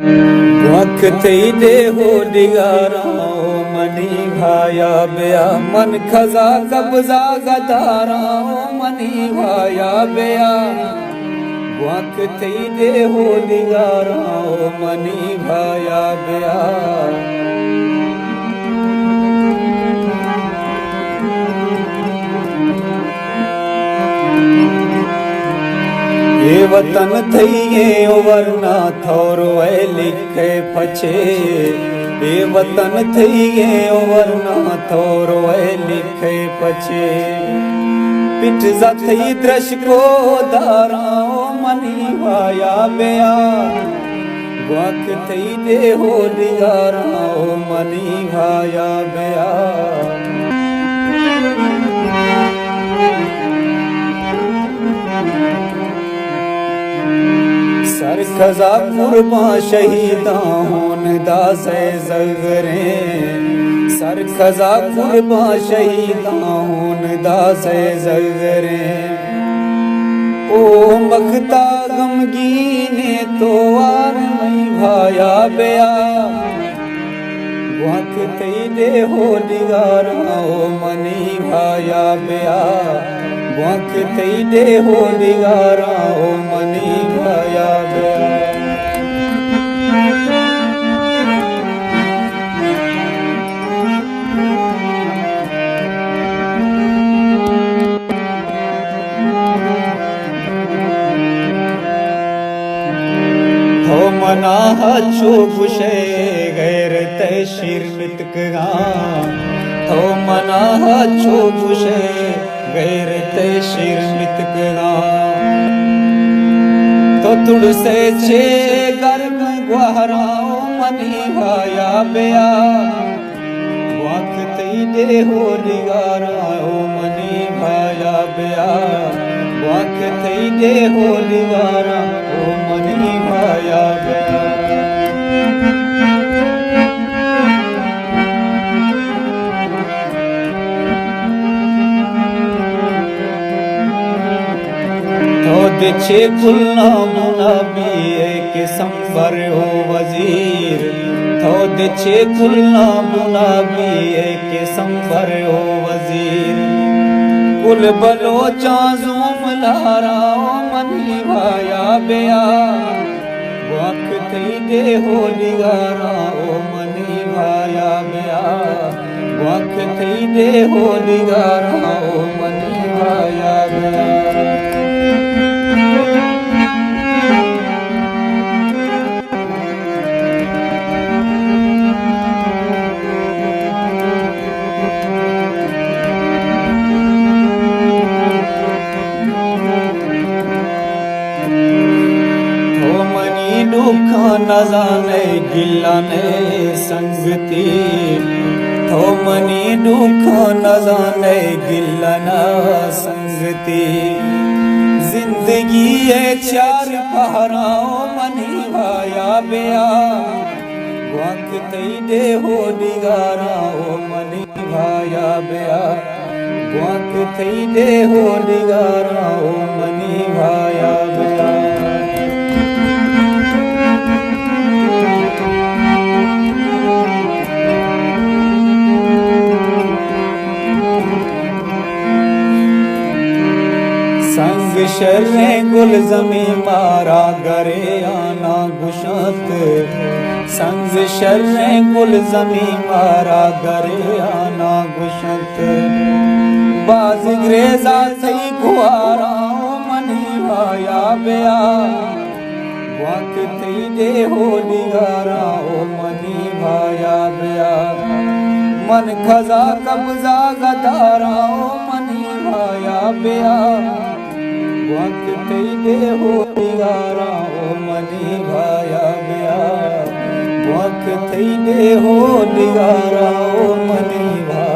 वक्त दे हो दिगारा मनी भाया बेया मन खजा कब्जा गदारा मनी भाया बेया वक्त दे हो दिगारा मनी भाया बेया ये वतन थईए वरना थोरो ऐ लिखे पछे ये वतन थईए वरना थोरो ऐ लिखे पछे पिठ जथई द्रश को दारा मनी भाया बेया वक थई दे हो दिगारा मनी भाया बेया सर खजा कुर्बा शहीदा होन दासे जगरे सर खजा कुर्बा शहीदा होन दासे जगरे ओ मखता गमगीने तो आर मई भाया बेया वक तई दे हो दिगारा ओ मनी भाया बेया वक तई दे हो दिगारा ओ मनी भाया बेया हो मना हचो गुशे गैर ते शिरमित कगा हो मना हचो गुशे गैर ते शिरमित कगा तो तुड़ से छे गर्म ग्वारा मनी भाया बेया वक्त दे हो दिगारा मनी भाया बेया वक्त दे हो दिगारा मनी भाया बेया छे गुलना मुनाबी के संबर हो वजीर थो छे गुलना मुनाबी के संबर हो वजीर कुल बलो चाजूम लारा मनी भाया बेया वक्त दे हो दिगारा मनी भाया बेया वक्त दे हो दिगारा मनी भाया बेया न जाने गिला ने संगती थो मनी दुख न जाने गिला न संगती जिंदगी है चार पहरा मनी भाया बेया वक्त दे हो दिगारा मनी भाया बेया वक्त दे हो दिगारा मनी भाया बेया संग शर्रे गुल जमी मारा गरे आना गुशत संग शर्रे गुल जमी मारा गरे आना गुशत बाज ग्रेजा थई गुआरा मनी भाया बेया वक्त दे हो दिगारा मनी भाया बेया मन खजा कब्जा गदारा मनी भाया बेया वक्त दे हो दिगारा मनी भाया बेया वक्त दे हो दिगारा मनी भाया